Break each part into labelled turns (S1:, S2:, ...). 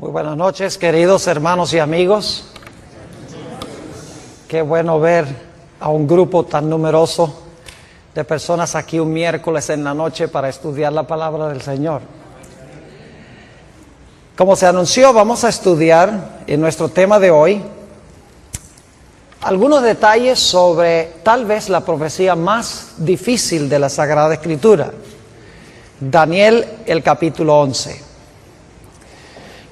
S1: Muy buenas noches, queridos hermanos y amigos. Qué bueno ver a un grupo tan numeroso de personas aquí un miércoles en la noche para estudiar la palabra del Señor. Como se anunció, vamos a estudiar en nuestro tema de hoy algunos detalles sobre tal vez la profecía más difícil de la Sagrada Escritura, Daniel, el capítulo 11.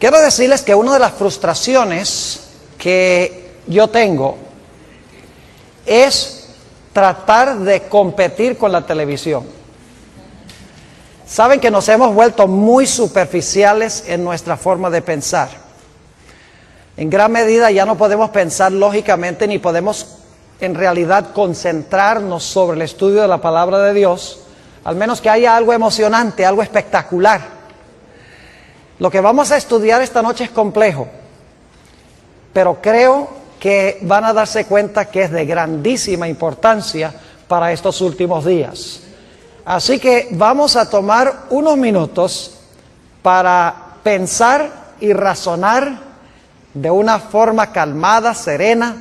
S1: Quiero decirles que una de las frustraciones que yo tengo es tratar de competir con la televisión. Saben que nos hemos vuelto muy superficiales en nuestra forma de pensar. En gran medida ya no podemos pensar lógicamente ni podemos en realidad concentrarnos sobre el estudio de la palabra de Dios, al menos que haya algo emocionante, algo espectacular. Lo que vamos a estudiar esta noche es complejo, pero creo que van a darse cuenta que es de grandísima importancia para estos últimos días. Así que vamos a tomar unos minutos para pensar y razonar de una forma calmada, serena.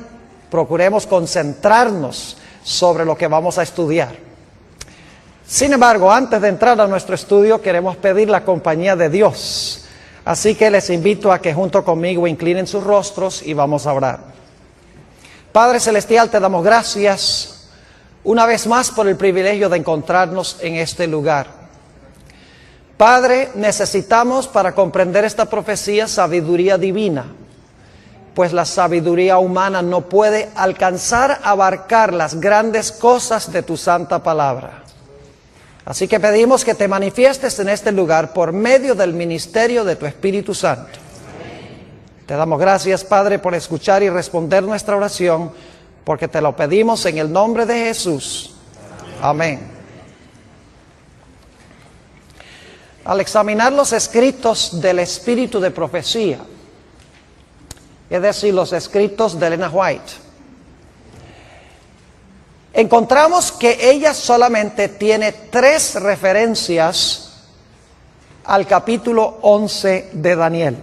S1: Procuremos concentrarnos sobre lo que vamos a estudiar. Sin embargo, antes de entrar a nuestro estudio, queremos pedir la compañía de Dios. Así que les invito a que junto conmigo inclinen sus rostros y vamos a orar. Padre Celestial, te damos gracias una vez más por el privilegio de encontrarnos en este lugar. Padre, necesitamos para comprender esta profecía sabiduría divina, pues la sabiduría humana no puede alcanzar a abarcar las grandes cosas de tu santa palabra. Así que pedimos que te manifiestes en este lugar por medio del ministerio de tu Espíritu Santo. Te damos gracias, Padre, por escuchar y responder nuestra oración, porque te lo pedimos en el nombre de Jesús. Amén. Al examinar los escritos del espíritu de profecía, es decir, los escritos de Ellen White, encontramos que ella solamente tiene 3 referencias al capítulo 11 de Daniel.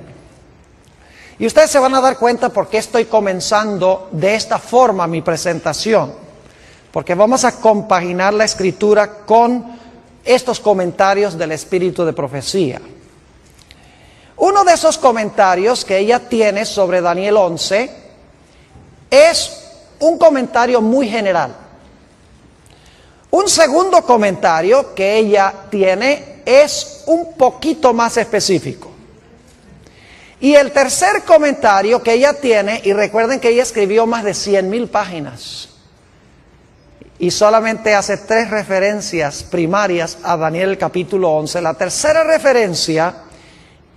S1: Y ustedes se van a dar cuenta por qué estoy comenzando de esta forma mi presentación. Porque vamos a compaginar la escritura con estos comentarios del espíritu de profecía. Uno de esos comentarios que ella tiene sobre Daniel 11 es un comentario muy general. Un segundo comentario que ella tiene es un poquito más específico. Y el tercer comentario que ella tiene, y recuerden que ella escribió más de 100,000 páginas, y solamente hace 3 referencias primarias a Daniel capítulo 11. La tercera referencia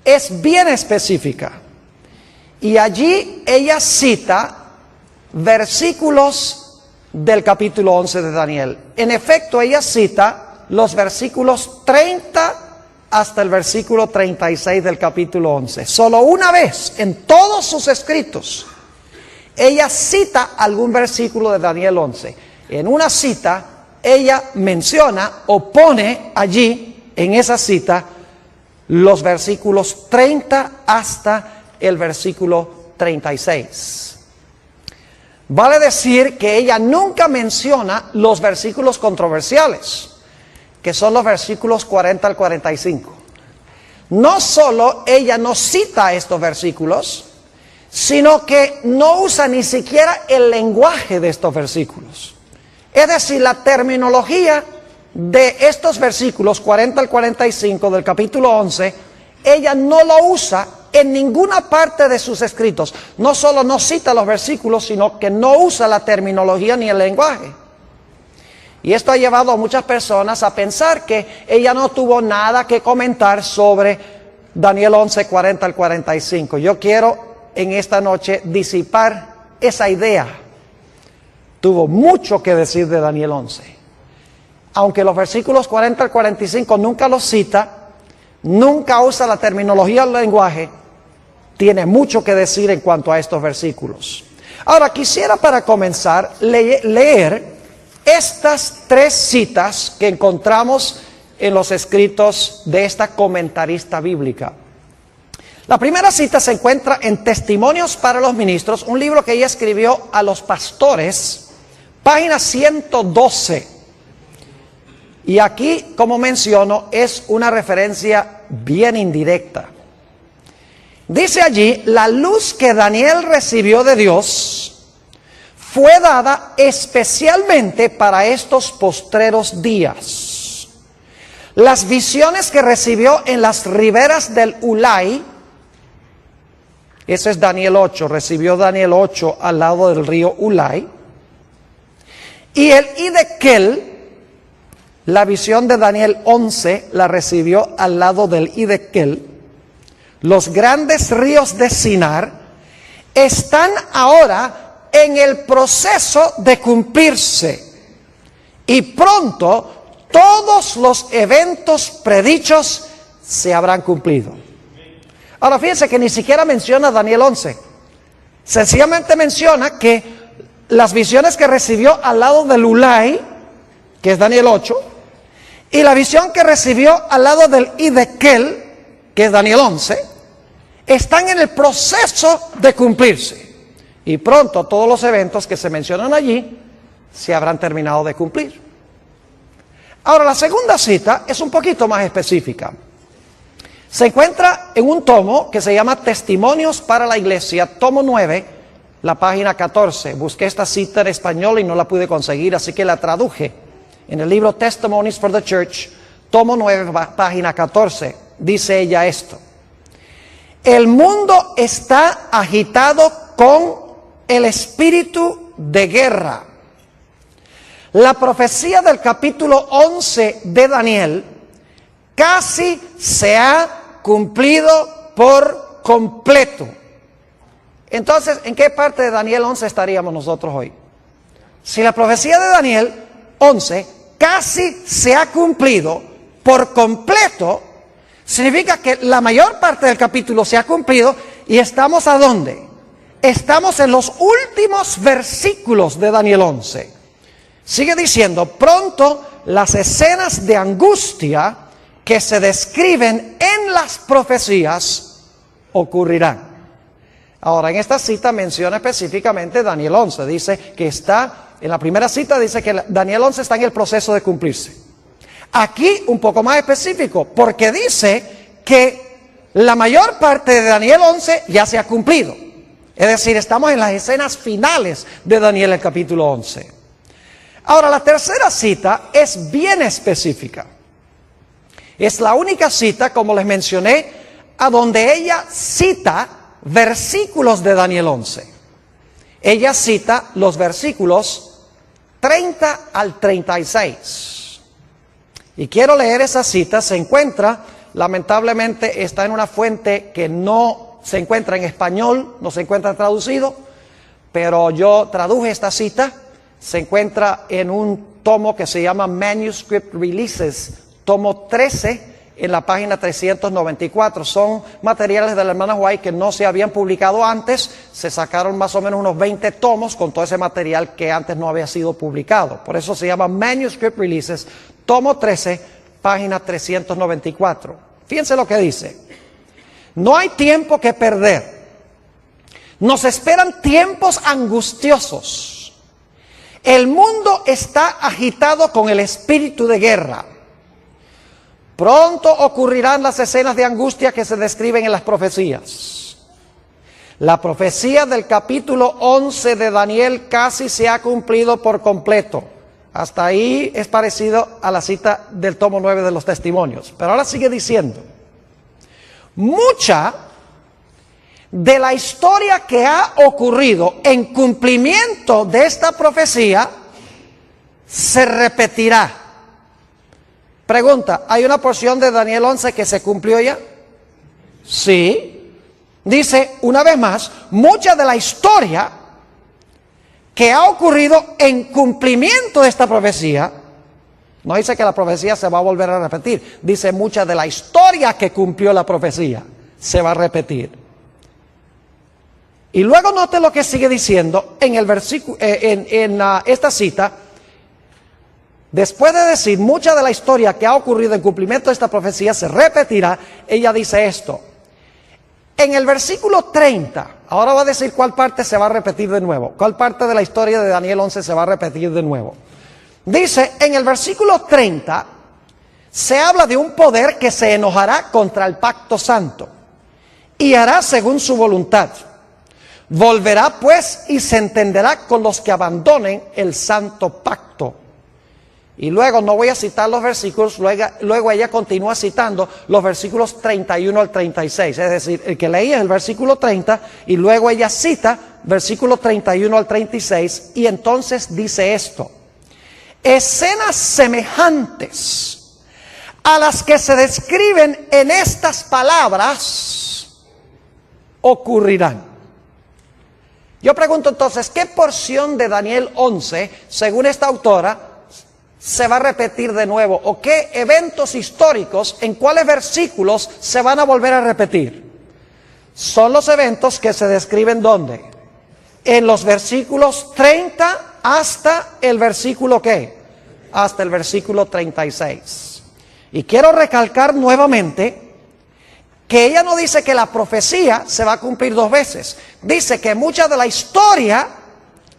S1: es bien específica, y allí ella cita versículos del capítulo 11 de Daniel. En efecto, ella cita los versículos 30 hasta el versículo 36 del capítulo 11. Solo una vez en todos sus escritos ella cita algún versículo de Daniel 11. En una cita ella menciona o pone allí en esa cita los versículos 30 hasta el versículo 36. Vale decir que ella nunca menciona los versículos controversiales, que son los versículos 40 al 45. No solo ella no cita estos versículos, sino que no usa ni siquiera el lenguaje de estos versículos. Es decir, la terminología de estos versículos 40 al 45 del capítulo 11, ella no lo usa en ninguna parte de sus escritos. No solo no cita los versículos, sino que no usa la terminología ni el lenguaje. Y esto ha llevado a muchas personas a pensar que ella no tuvo nada que comentar sobre Daniel 11, 40 al 45. Yo quiero en esta noche disipar esa idea. Tuvo mucho que decir de Daniel 11. Aunque los versículos 40 al 45 nunca los cita, nunca usa la terminología del lenguaje, tiene mucho que decir en cuanto a estos versículos. Ahora, quisiera para comenzar leer estas 3 citas que encontramos en los escritos de esta comentarista bíblica. La primera cita se encuentra en Testimonios para los Ministros, un libro que ella escribió a los pastores, página 112. Y aquí, como menciono, es una referencia bien indirecta. Dice allí, la luz que Daniel recibió de Dios fue dada especialmente para estos postreros días. Las visiones que recibió en las riberas del Ulai, ese es Daniel 8, recibió Daniel 8 al lado del río Ulai, y el Hidekel, la visión de Daniel 11 la recibió al lado del Hidekel. Los grandes ríos de Sinar están ahora en el proceso de cumplirse. Y pronto todos los eventos predichos se habrán cumplido. Ahora fíjense que ni siquiera menciona Daniel 11. Sencillamente menciona que las visiones que recibió al lado del Ulai, que es Daniel 8, y la visión que recibió al lado del Hidekel, que es Daniel 11, están en el proceso de cumplirse. Y pronto todos los eventos que se mencionan allí se habrán terminado de cumplir. Ahora, la segunda cita es un poquito más específica. Se encuentra en un tomo que se llama Testimonios para la Iglesia, tomo 9, la página 14. Busqué esta cita en español y no la pude conseguir, así que la traduje. En el libro Testimonies for the Church, tomo 9, página 14, dice ella esto. El mundo está agitado con el espíritu de guerra. La profecía del capítulo 11 de Daniel casi se ha cumplido por completo. Entonces, ¿en qué parte de Daniel 11 estaríamos nosotros hoy? Si la profecía de Daniel 11 casi se ha cumplido por completo, significa que la mayor parte del capítulo se ha cumplido y estamos ¿a dónde? Estamos en los últimos versículos de Daniel 11. Sigue diciendo, pronto las escenas de angustia que se describen en las profecías ocurrirán. Ahora, en esta cita menciona específicamente Daniel 11. Dice que está, en la primera cita dice que Daniel 11 está en el proceso de cumplirse. Aquí un poco más específico, porque dice que la mayor parte de Daniel 11 ya se ha cumplido. Es decir, estamos en las escenas finales de Daniel, el capítulo 11. Ahora, la tercera cita es bien específica. Es la única cita, como les mencioné, a donde ella cita versículos de Daniel 11. Ella cita los versículos 30 al 36. Y quiero leer esa cita. Se encuentra, lamentablemente, está en una fuente que no se encuentra en español, no se encuentra traducido, pero yo traduje esta cita. Se encuentra en un tomo que se llama Manuscript Releases, tomo 13, en la página 394. Son materiales de la hermana White que no se habían publicado antes. Se sacaron más o menos unos 20 tomos con todo ese material que antes no había sido publicado. Por eso se llama Manuscript Releases, tomo 13, página 394. Fíjense lo que dice. No hay tiempo que perder. Nos esperan tiempos angustiosos. El mundo está agitado con el espíritu de guerra. Pronto ocurrirán las escenas de angustia que se describen en las profecías. La profecía del capítulo 11 de Daniel casi se ha cumplido por completo. Hasta ahí es parecido a la cita del tomo 9 de los Testimonios. Pero ahora sigue diciendo, mucha de la historia que ha ocurrido en cumplimiento de esta profecía se repetirá. Pregunta, ¿hay una porción de Daniel 11 que se cumplió ya? Sí. Dice, una vez más, mucha de la historia que ha ocurrido en cumplimiento de esta profecía, no dice que la profecía se va a volver a repetir, dice mucha de la historia que cumplió la profecía se va a repetir. Y luego note lo que sigue diciendo en el versículo, esta cita. Después de decir mucha de la historia que ha ocurrido en cumplimiento de esta profecía se repetirá, ella dice esto: En el versículo 30, ahora va a decir cuál parte se va a repetir de nuevo, cuál parte de la historia de Daniel 11 se va a repetir de nuevo. Dice, en el versículo 30, se habla de un poder que se enojará contra el pacto santo y hará según su voluntad. Volverá pues y se entenderá con los que abandonen el santo pacto. Y luego, no voy a citar los versículos, luego ella continúa citando los versículos 31 al 36. Es decir, el que leía es el versículo 30 y luego ella cita versículo 31 al 36 y entonces dice esto. Escenas semejantes a las que se describen en estas palabras ocurrirán. Yo pregunto entonces, ¿qué porción de Daniel 11, según esta autora, se va a repetir de nuevo? ¿O qué eventos históricos, en cuáles versículos se van a volver a repetir? Son los eventos que se describen ¿dónde? En los versículos 30 hasta el versículo ¿qué? Hasta el versículo 36. Y quiero recalcar nuevamente que ella no dice que la profecía se va a cumplir dos veces. Dice que mucha de la historia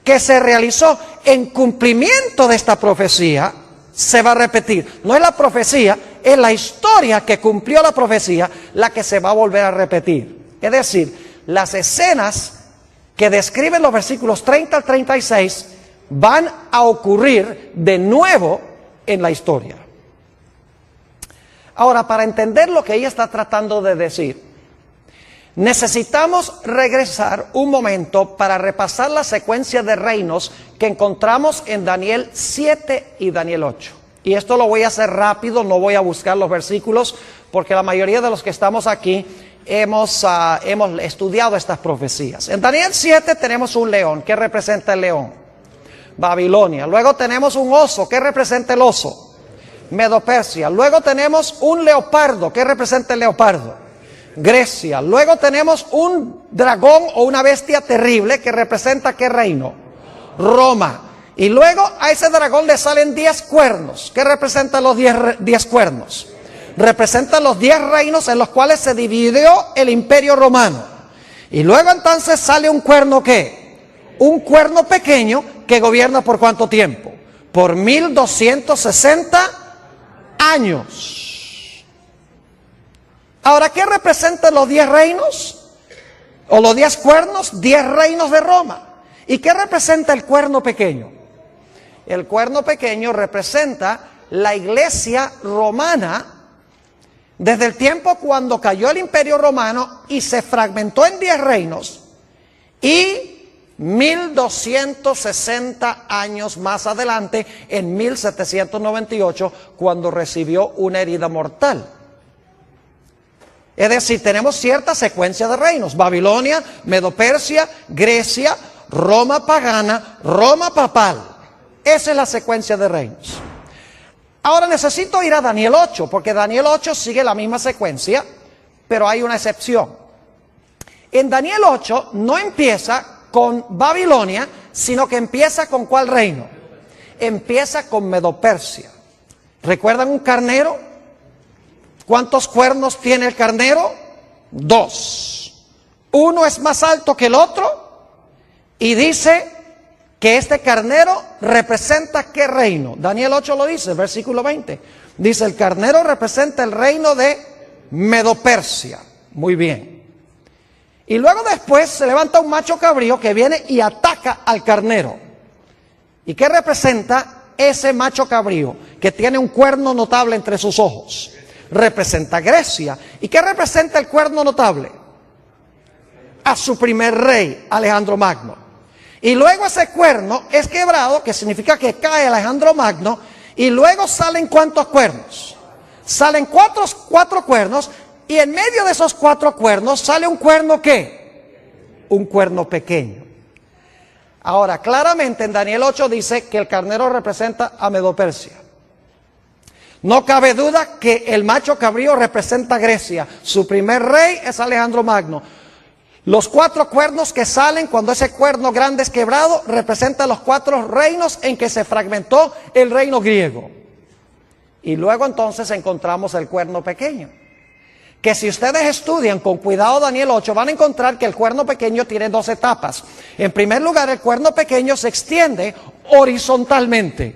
S1: que se realizó en cumplimiento de esta profecía se va a repetir. No es la profecía, es la historia que cumplió la profecía la que se va a volver a repetir. Es decir, las escenas que describen los versículos 30 al 36 van a ocurrir de nuevo en la historia. Ahora, para entender lo que ella está tratando de decir, necesitamos regresar un momento para repasar la secuencia de reinos que encontramos en Daniel 7 y Daniel 8. Y esto lo voy a hacer rápido, no voy a buscar los versículos, porque la mayoría de los que estamos aquí hemos estudiado estas profecías. En Daniel 7 tenemos un león. ¿Qué representa el león? Babilonia. Luego tenemos un oso. ¿Qué representa el oso? Medo-Persia. Luego tenemos un leopardo. ¿Qué representa el leopardo? Grecia. Luego tenemos un dragón o una bestia terrible que representa ¿qué reino? Roma. Y luego a ese dragón le salen 10 cuernos. ¿Qué representan los 10 cuernos? Representan los 10 reinos en los cuales se dividió el imperio romano. Y luego entonces sale un cuerno ¿qué? Un cuerno pequeño que gobierna ¿por cuánto tiempo? Por 1260 años. Ahora, ¿qué representan los 10 reinos? O los 10 cuernos, 10 reinos de Roma. ¿Y qué representa el cuerno pequeño? El cuerno pequeño representa la iglesia romana desde el tiempo cuando cayó el imperio romano y se fragmentó en 10 reinos y 1260 años más adelante, en 1798, cuando recibió una herida mortal. Es decir, tenemos cierta secuencia de reinos: Babilonia, Medo-Persia, Grecia, Roma pagana, Roma papal. Esa es la secuencia de reinos. Ahora necesito ir a Daniel 8, porque Daniel 8 sigue la misma secuencia, pero hay una excepción. En Daniel 8 no empieza con Babilonia, sino que empieza con ¿cuál reino? Empieza con Medo-Persia. ¿Recuerdan un carnero? ¿Cuántos cuernos tiene el carnero? 2. Uno es más alto que el otro y dice que este carnero representa ¿qué reino? Daniel 8 lo dice, versículo 20. Dice, el carnero representa el reino de Medo-Persia. Muy bien. Y luego después se levanta un macho cabrío que viene y ataca al carnero. ¿Y qué representa ese macho cabrío que tiene un cuerno notable entre sus ojos? Representa Grecia. ¿Y qué representa el cuerno notable? A su primer rey, Alejandro Magno. Y luego ese cuerno es quebrado, que significa que cae Alejandro Magno, y luego salen ¿cuántos cuernos? Salen cuatro cuernos, y en medio de esos 4 cuernos sale un cuerno ¿qué? Un cuerno pequeño. Ahora, claramente en Daniel 8 dice que el carnero representa a Medo-Persia. No cabe duda que el macho cabrío representa a Grecia. Su primer rey es Alejandro Magno. Los 4 cuernos que salen cuando ese cuerno grande es quebrado representan los 4 reinos en que se fragmentó el reino griego. Y luego entonces encontramos el cuerno pequeño, que si ustedes estudian con cuidado Daniel 8, van a encontrar que el cuerno pequeño tiene dos etapas. En primer lugar, el cuerno pequeño se extiende horizontalmente,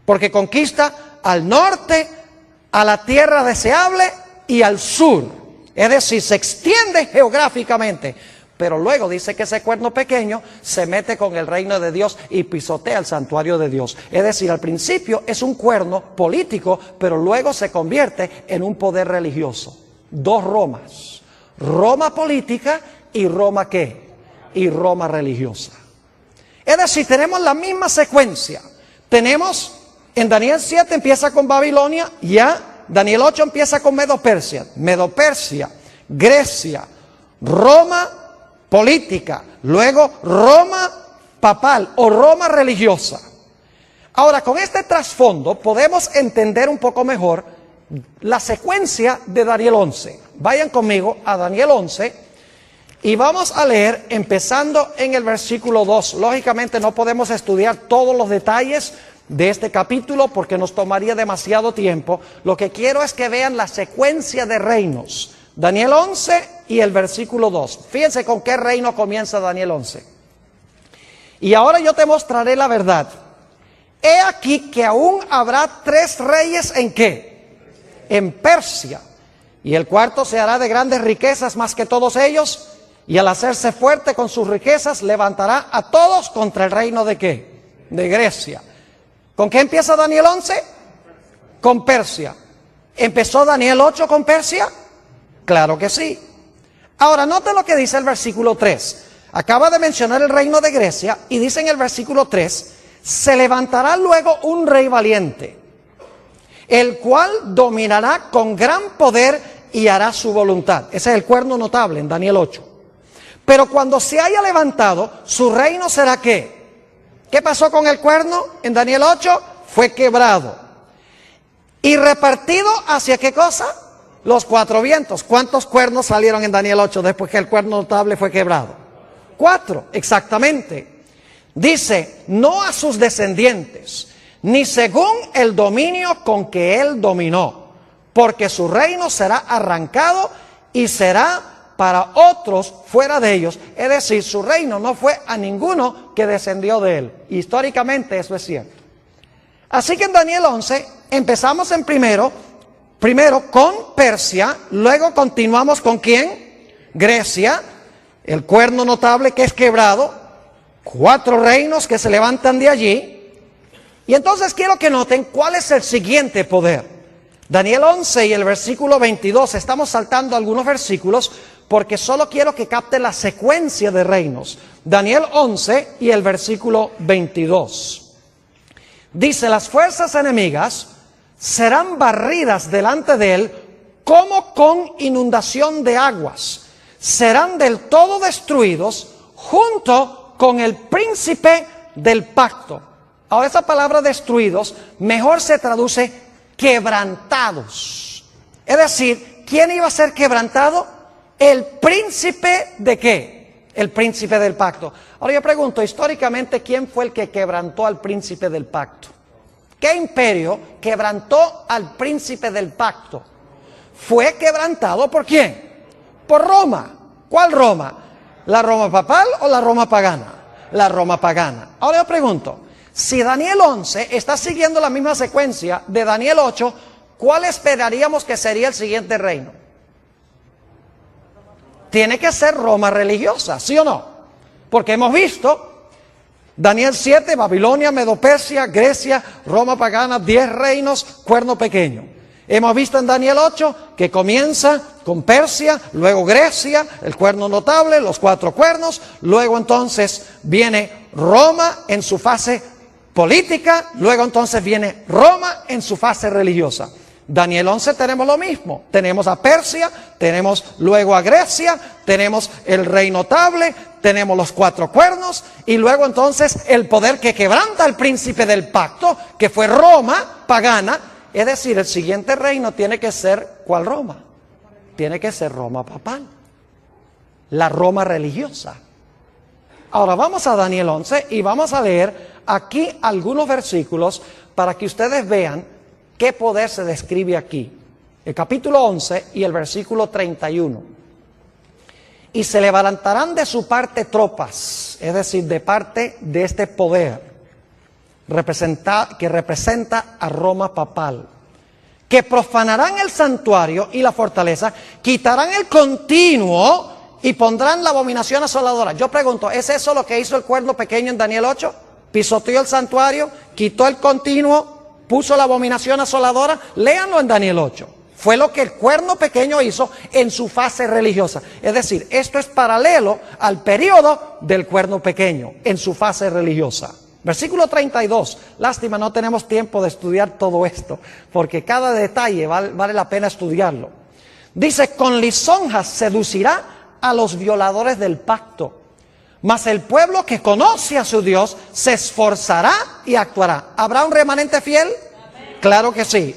S1: porque conquista al norte, a la tierra deseable y al sur. Es decir, se extiende geográficamente. Pero luego dice que ese cuerno pequeño se mete con el reino de Dios y pisotea el santuario de Dios. Es decir, al principio es un cuerno político, pero luego se convierte en un poder religioso. Dos Romas. Roma política y Roma ¿qué? Y Roma religiosa. Es decir, tenemos la misma secuencia. Tenemos, en Daniel 7 empieza con Babilonia, ya. Daniel 8 empieza con Medo-Persia. Medo-Persia, Grecia, Roma política, luego Roma papal o Roma religiosa. Ahora, con este trasfondo podemos entender un poco mejor la secuencia de Daniel 11. Vayan conmigo a Daniel 11 y vamos a leer empezando en el versículo 2. Lógicamente no podemos estudiar todos los detalles de este capítulo porque nos tomaría demasiado tiempo. Lo que quiero es que vean la secuencia de reinos. Daniel 11 y el versículo 2. Fíjense con qué reino comienza Daniel 11. Y ahora yo te mostraré la verdad. He aquí que aún habrá 3 reyes ¿en qué? En Persia. Y el cuarto se hará de grandes riquezas más que todos ellos. Y al hacerse fuerte con sus riquezas levantará a todos contra el reino ¿de qué? De Grecia. ¿Con qué empieza Daniel 11? Con Persia. ¿Empezó Daniel 8 con Persia? Claro que sí. Ahora, note lo que dice el versículo 3. Acaba de mencionar el reino de Grecia y dice en el versículo 3, se levantará luego un rey valiente, el cual dominará con gran poder y hará su voluntad. Ese es el cuerno notable en Daniel 8. Pero cuando se haya levantado, su reino será ¿qué? ¿Qué pasó con el cuerno en Daniel 8? Fue quebrado. ¿Y repartido hacia qué cosa? Los 4 vientos. ¿Cuántos cuernos salieron en Daniel 8 después que el cuerno notable fue quebrado? 4, exactamente. Dice, no a sus descendientes, ni según el dominio con que él dominó, porque su reino será arrancado y será para otros fuera de ellos. Es decir, su reino no fue a ninguno que descendió de él. Históricamente eso es cierto. Así que en Daniel 11 empezamos en primero con Persia, luego continuamos con ¿quién? Grecia, el cuerno notable que es quebrado, 4 reinos que se levantan de allí. Y entonces quiero que noten cuál es el siguiente poder. Daniel 11 y el versículo 22, estamos saltando algunos versículos porque solo quiero que capten la secuencia de reinos. Daniel 11 y el versículo 22. Dice, las fuerzas enemigas serán barridas delante de él como con inundación de aguas. Serán del todo destruidos junto con el príncipe del pacto. Ahora esa palabra destruidos mejor se traduce quebrantados. Es decir, ¿quién iba a ser quebrantado? El príncipe ¿de qué? El príncipe del pacto. Ahora yo pregunto, históricamente, ¿quién fue el que quebrantó al príncipe del pacto? ¿Qué imperio quebrantó al príncipe del pacto? ¿Fue quebrantado por quién? Por Roma. ¿Cuál Roma? ¿La Roma papal o la Roma pagana? La Roma pagana. Ahora yo pregunto, si Daniel 11 está siguiendo la misma secuencia de Daniel 8, ¿cuál esperaríamos que sería el siguiente reino? Tiene que ser Roma religiosa, ¿sí o no? Porque hemos visto Daniel 7, Babilonia, Medo-Persia, Grecia, Roma pagana, 10 reinos, cuerno pequeño. Hemos visto en Daniel 8 que comienza con Persia, luego Grecia, el cuerno notable, los 4 cuernos, luego entonces viene Roma en su fase política, luego entonces viene Roma en su fase religiosa. Daniel 11 tenemos lo mismo, tenemos a Persia, tenemos luego a Grecia, tenemos el rey notable, tenemos los 4 cuernos y luego entonces el poder que quebranta al príncipe del pacto, que fue Roma pagana. Es decir, el siguiente reino tiene que ser, ¿cuál Roma? Tiene que ser Roma papal, la Roma religiosa. Ahora vamos a Daniel 11 y vamos a leer aquí algunos versículos para que ustedes vean qué poder se describe aquí. el capítulo 11 y el versículo 31. Y se levantarán de su parte tropas, es decir, de parte de este poder que representa a Roma papal, que profanarán el santuario y la fortaleza, quitarán el continuo y pondrán la abominación asoladora. Yo pregunto, ¿es eso lo que hizo el cuerno pequeño en Daniel 8? Pisoteó el santuario, quitó el continuo, puso la abominación asoladora. Léanlo en Daniel 8. Fue lo que el cuerno pequeño hizo en su fase religiosa. Es decir, esto es paralelo al periodo del cuerno pequeño en su fase religiosa. Versículo 32. Lástima, no tenemos tiempo de estudiar todo esto, porque cada detalle vale la pena estudiarlo. Dice, con lisonjas seducirá a los violadores del pacto, mas el pueblo que conoce a su Dios se esforzará y actuará. ¿Habrá un remanente fiel? Claro que sí.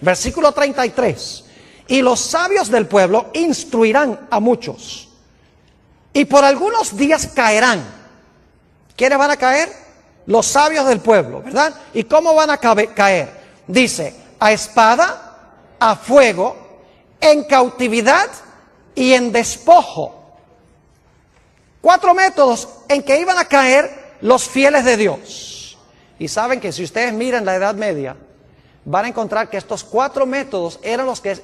S1: Versículo 33. Y los sabios del pueblo instruirán a muchos, y por algunos días caerán. ¿Quiénes van a caer? Los sabios del pueblo, ¿verdad? ¿Y cómo van a caer? Dice, a espada, a fuego, en cautividad y en despojo. 4 métodos en que iban a caer los fieles de Dios. Y saben que si ustedes miran la Edad Media, van a encontrar que estos 4 métodos eran los que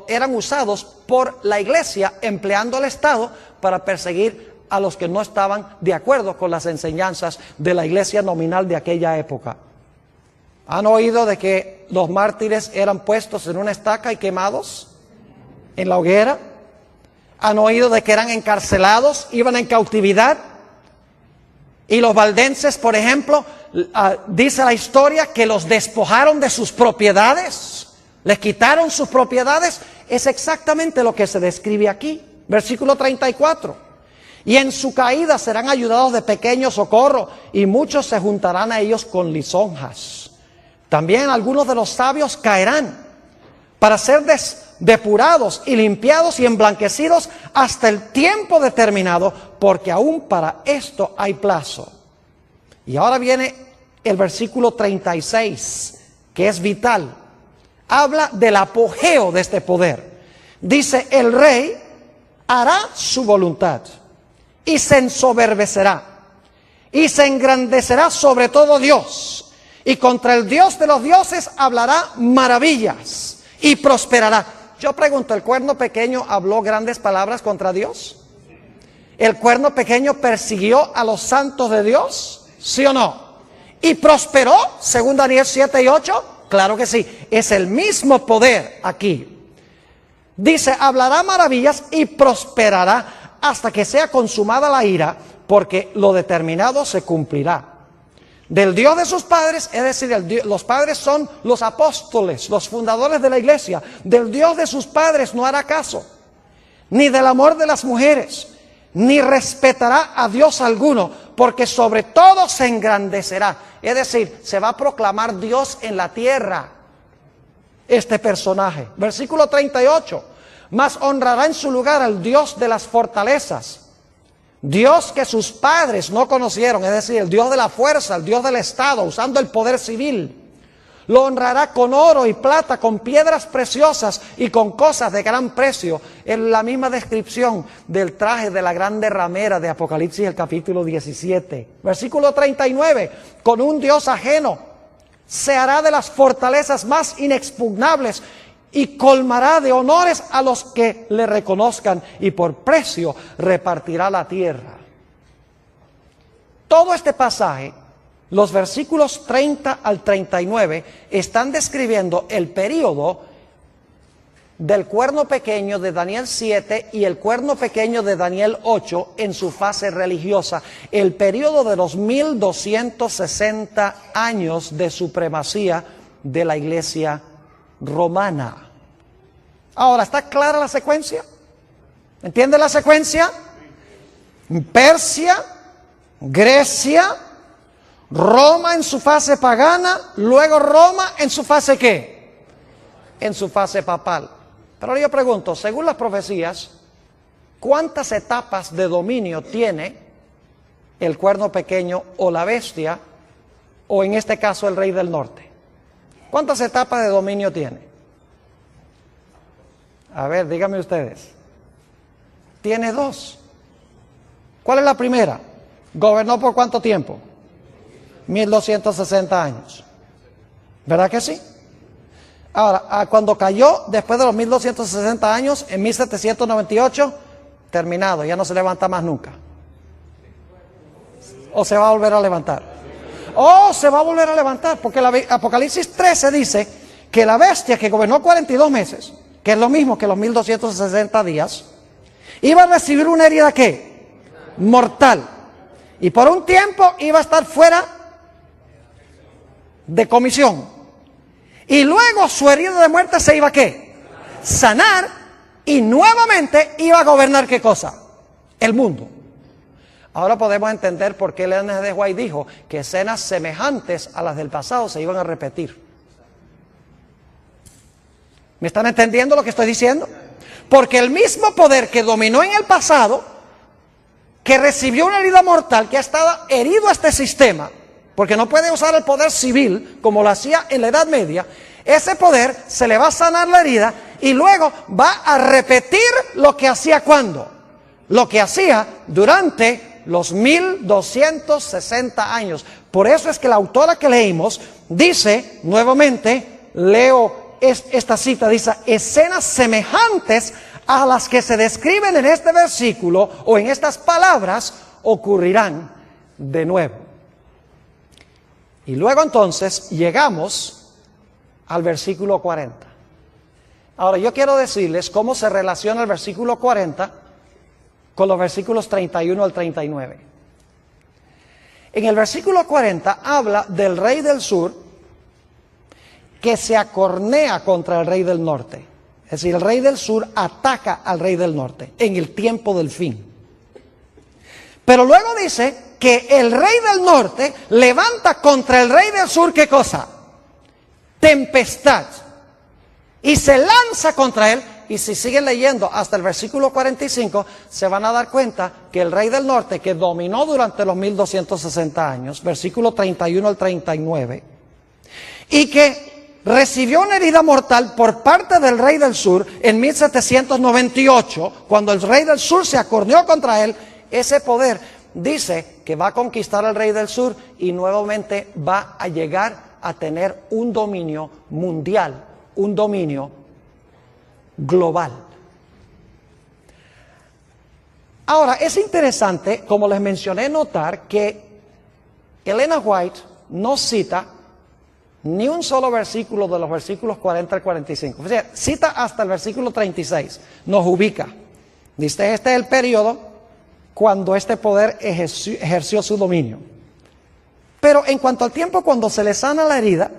S1: eran usados por la iglesia, empleando al Estado para perseguir a los que no estaban de acuerdo con las enseñanzas de la iglesia nominal de aquella época. ¿Han oído de que los mártires eran puestos en una estaca y quemados en la hoguera? ¿Han oído de que eran encarcelados, iban en cautividad? Y los valdenses, por ejemplo, dice la historia que los despojaron de sus propiedades, les quitaron sus propiedades. Es exactamente lo que se describe aquí. Versículo 34. Y en su caída serán ayudados de pequeño socorro, y muchos se juntarán a ellos con lisonjas. También algunos de los sabios caerán para ser depurados y limpiados y emblanquecidos hasta el tiempo determinado, porque aún para esto hay plazo. Y ahora viene el versículo 36, que es vital. Habla del apogeo de este poder. Dice, el rey hará su voluntad y se ensoberbecerá y se engrandecerá sobre todo Dios, y contra el Dios de los dioses hablará maravillas y prosperará. Yo pregunto, ¿el cuerno pequeño habló grandes palabras contra Dios? ¿El cuerno pequeño persiguió a los santos de Dios? ¿Sí o no? ¿Y prosperó, según Daniel 7 y 8? Claro que sí, es el mismo poder aquí. Dice, hablará maravillas y prosperará hasta que sea consumada la ira, porque lo determinado se cumplirá. Del Dios de sus padres, es decir, los padres son los apóstoles, los fundadores de la iglesia. Del Dios de sus padres no hará caso, ni del amor de las mujeres, ni respetará a Dios alguno, porque sobre todo se engrandecerá. Es decir, se va a proclamar Dios en la tierra, este personaje. Versículo 38. Mas honrará en su lugar al Dios de las fortalezas, Dios que sus padres no conocieron, es decir, el Dios de la fuerza, el Dios del Estado, usando el poder civil. Lo honrará con oro y plata, con piedras preciosas y con cosas de gran precio. En la misma descripción del traje de la grande ramera de Apocalipsis, el capítulo 17. Versículo 39, con un Dios ajeno se hará de las fortalezas más inexpugnables, y colmará de honores a los que le reconozcan, y por precio repartirá la tierra. Todo este pasaje, los versículos 30 al 39, están describiendo el período del cuerno pequeño de Daniel 7 y el cuerno pequeño de Daniel 8 en su fase religiosa, el período de los 1260 años de supremacía de la iglesia romana. Ahora, ¿está clara la secuencia? ¿Entiende la secuencia? Persia, Grecia, Roma en su fase pagana, luego Roma en su fase ¿qué? En su fase papal. Pero yo pregunto, según las profecías, ¿cuántas etapas de dominio tiene el cuerno pequeño o la bestia, o en este caso el rey del norte? ¿Cuántas etapas de dominio tiene? A ver, díganme ustedes. Tiene dos. ¿Cuál es la primera? ¿Gobernó por cuánto tiempo? 1260 años. ¿Verdad que sí? Ahora, cuando cayó, después de los 1260 años, en 1798, terminado, ya no se levanta más nunca. ¿O se va a volver a levantar? ¡Oh, se va a volver a levantar! Porque Apocalipsis 13 dice que la bestia que gobernó 42 meses, que es lo mismo que los 1260 días, iba a recibir una herida, ¿qué? Mortal. Y por un tiempo iba a estar fuera de comisión. Y luego su herida de muerte se iba a ¿qué? Sanar, y nuevamente iba a gobernar ¿qué cosa? El mundo. Ahora podemos entender por qué Ellen G. White dijo que escenas semejantes a las del pasado se iban a repetir. ¿Me están entendiendo lo que estoy diciendo? Porque el mismo poder que dominó en el pasado, que recibió una herida mortal, que ha estado herido a este sistema, porque no puede usar el poder civil como lo hacía en la Edad Media, ese poder se le va a sanar la herida y luego va a repetir lo que hacía ¿cuándo? Lo que hacía durante los 1260 años. Por eso es que la autora que leímos dice, nuevamente, leo esta cita, dice, escenas semejantes a las que se describen en este versículo o en estas palabras ocurrirán de nuevo. Y luego entonces llegamos al versículo 40. Ahora yo quiero decirles cómo se relaciona el versículo 40 con los versículos 31 al 39. En el versículo 40 habla del rey del sur que se acornea contra el rey del norte. Es decir, el rey del sur ataca al rey del norte en el tiempo del fin. Pero luego dice que el rey del norte levanta contra el rey del sur, ¿qué cosa? Tempestad. Y se lanza contra él. Y si siguen leyendo hasta el versículo 45, se van a dar cuenta que el rey del norte, que dominó durante los 1260 años, versículo 31 al 39, y que recibió una herida mortal por parte del rey del sur en 1798, cuando el rey del sur se acorneó contra él, ese poder dice que va a conquistar al rey del sur y nuevamente va a llegar a tener un dominio mundial, un dominio global. Ahora, es interesante, como les mencioné, notar que Ellen G. White no cita ni un solo versículo de los versículos 40 al 45. O sea, cita hasta el versículo 36, nos ubica. Dice, este es el periodo cuando este poder ejerció su dominio. Pero en cuanto al tiempo cuando se le sana la herida,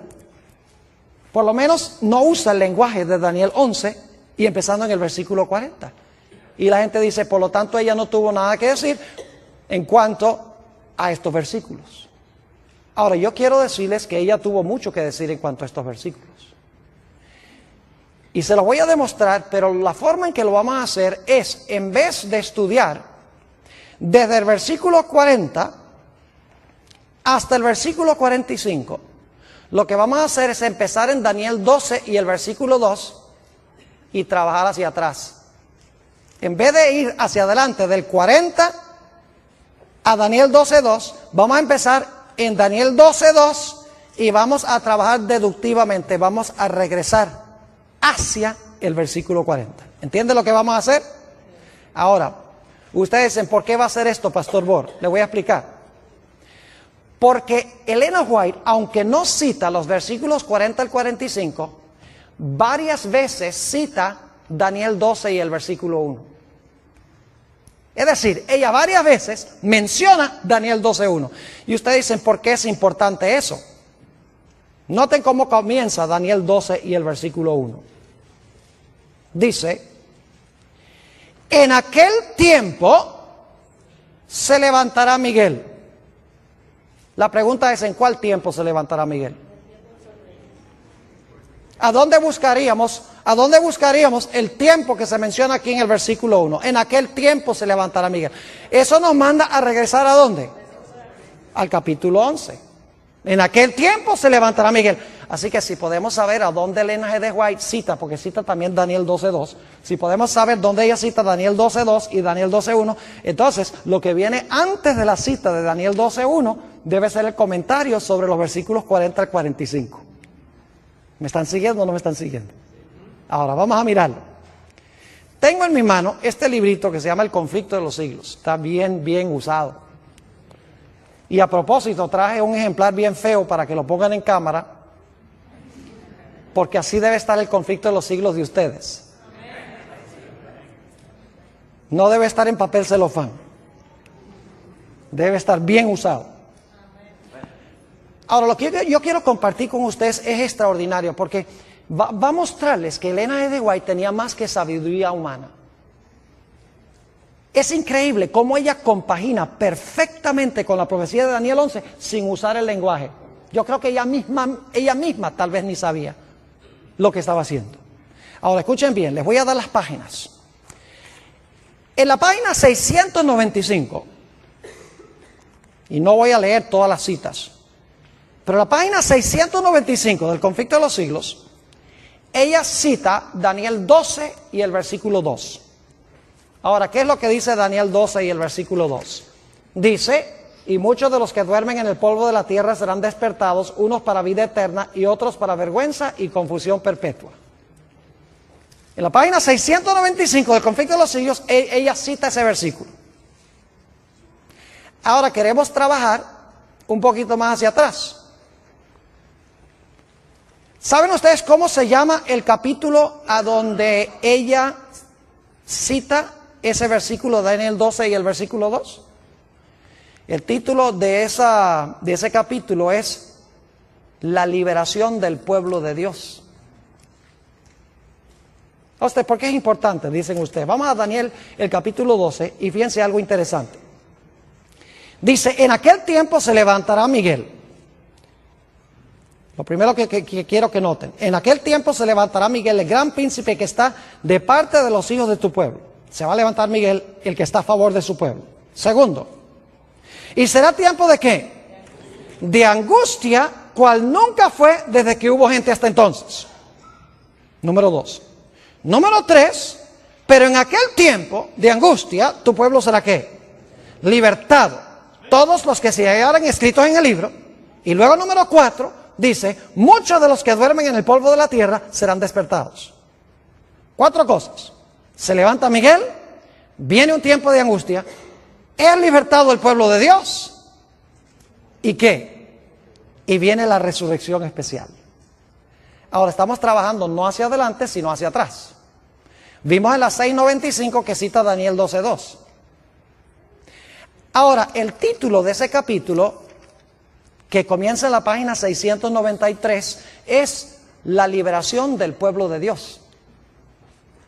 S1: por lo menos no usa el lenguaje de Daniel 11 y empezando en el versículo 40. Y la gente dice, por lo tanto ella no tuvo nada que decir en cuanto a estos versículos. Ahora, yo quiero decirles que ella tuvo mucho que decir en cuanto a estos versículos. Y se lo voy a demostrar, pero la forma en que lo vamos a hacer es, en vez de estudiar desde el versículo 40 hasta el versículo 45, lo que vamos a hacer es empezar en Daniel 12 y el versículo 2 y trabajar hacia atrás. En vez de ir hacia adelante del 40 a Daniel 12.2, vamos a empezar en Daniel 12.2 y vamos a trabajar deductivamente, vamos a regresar hacia el versículo 40. ¿Entiende lo que vamos a hacer? Ahora, ustedes dicen, ¿por qué va a hacer esto, Pastor Bor? Le voy a explicar. Porque Ellen G. White, aunque no cita los versículos 40 al 45, varias veces cita Daniel 12 y el versículo 1. Es decir, ella varias veces menciona Daniel 12.1. Y ustedes dicen, ¿por qué es importante eso? Noten cómo comienza Daniel 12 y el versículo 1. Dice, en aquel tiempo se levantará Miguel. La pregunta es, ¿en cuál tiempo se levantará Miguel? ¿A dónde buscaríamos el tiempo que se menciona aquí en el versículo 1? En aquel tiempo se levantará Miguel. Eso nos manda a regresar ¿a dónde? Al capítulo 11. En aquel tiempo se levantará Miguel. Así que si podemos saber a dónde Elena G. de White cita, porque cita también Daniel 12:2, si podemos saber dónde ella cita Daniel 12:2 y Daniel 12:1, entonces lo que viene antes de la cita de Daniel 12:1 debe ser el comentario sobre los versículos 40 al 45. ¿Me están siguiendo o no me están siguiendo? Ahora vamos a mirarlo. Tengo en mi mano este librito que se llama El conflicto de los siglos. Está bien usado. Y a propósito traje un ejemplar bien feo para que lo pongan en cámara, porque así debe estar el conflicto de los siglos de ustedes. No debe estar en papel celofán. Debe estar bien usado. Ahora, lo que yo quiero compartir con ustedes es extraordinario, porque va a mostrarles que Elena G. de White tenía más que sabiduría humana. Es increíble cómo ella compagina perfectamente con la profecía de Daniel 11 sin usar el lenguaje. Yo creo que ella misma tal vez ni sabía lo que estaba haciendo. Ahora escuchen bien, les voy a dar las páginas. En la página 695, y no voy a leer todas las citas, pero en la página 695 del conflicto de los siglos, ella cita Daniel 12 y el versículo 2. Ahora, ¿qué es lo que dice Daniel 12 y el versículo 2? Dice, y muchos de los que duermen en el polvo de la tierra serán despertados, unos para vida eterna y otros para vergüenza y confusión perpetua. En la página 695 del conflicto de los siglos, ella cita ese versículo. Ahora queremos trabajar un poquito más hacia atrás. ¿Saben ustedes cómo se llama el capítulo a donde ella cita ese versículo de Daniel 12 y el versículo 2? El título de ese capítulo es La liberación del pueblo de Dios. ¿Por qué es importante? Dicen ustedes. Vamos a Daniel, el capítulo 12, y fíjense algo interesante. Dice, en aquel tiempo se levantará Miguel. Lo primero que quiero que noten. En aquel tiempo se levantará Miguel, el gran príncipe que está de parte de los hijos de tu pueblo. Se va a levantar Miguel, el que está a favor de su pueblo. Segundo, ¿y será tiempo de qué? De angustia, cual nunca fue desde que hubo gente hasta entonces. Número 2. Número 3, pero en aquel tiempo de angustia, tu pueblo será ¿qué? Libertado. Todos los que se hallaran escritos en el libro. Y luego número 4, dice, muchos de los que duermen en el polvo de la tierra serán despertados. 4 cosas. Se levanta Miguel, viene un tiempo de angustia, es libertado el pueblo de Dios. ¿Y qué? Y viene la resurrección especial. Ahora estamos trabajando no hacia adelante, sino hacia atrás. Vimos en la 695 que cita Daniel 12:2. Ahora, el título de ese capítulo, que comienza en la página 693, es la liberación del pueblo de Dios.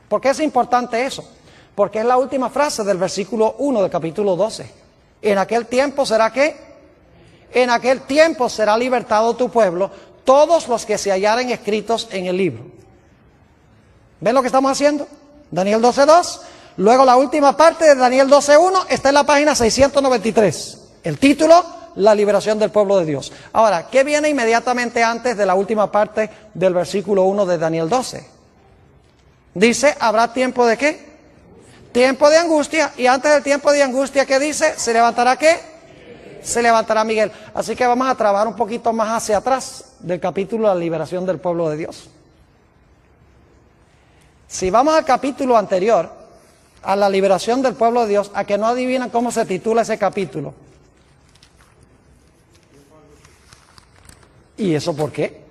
S1: ¿Por qué es importante eso? Porque es la última frase del versículo 1 del capítulo 12. En aquel tiempo será ¿qué? En aquel tiempo será libertado tu pueblo, todos los que se hallaren escritos en el libro. ¿Ven lo que estamos haciendo? Daniel 12:2. Luego la última parte de Daniel 12:1 está en la página 693. El título, la liberación del pueblo de Dios. Ahora, ¿qué viene inmediatamente antes de la última parte del versículo 1 de Daniel 12? Dice, ¿habrá tiempo de qué? Tiempo de angustia. Y antes del tiempo de angustia, ¿qué dice? ¿Se levantará qué? Se levantará Miguel. Así que vamos a trabajar un poquito más hacia atrás del capítulo de la liberación del pueblo de Dios. Si vamos al capítulo anterior, a la liberación del pueblo de Dios, a que no adivinan cómo se titula ese capítulo. ¿Y eso por qué?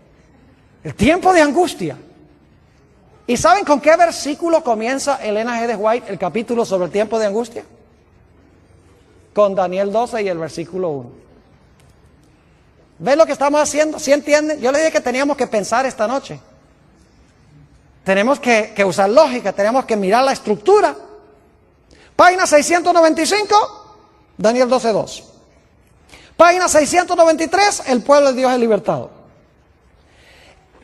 S1: El tiempo de angustia. ¿Y saben con qué versículo comienza Elena G. de White el capítulo sobre el tiempo de angustia? Con Daniel 12 y el versículo 1. ¿Ven lo que estamos haciendo? ¿Sí entienden? Yo les dije que teníamos que pensar esta noche. Tenemos que usar lógica, tenemos que mirar la estructura. Página 695, Daniel 12:2. Página 693, el pueblo de Dios es libertado.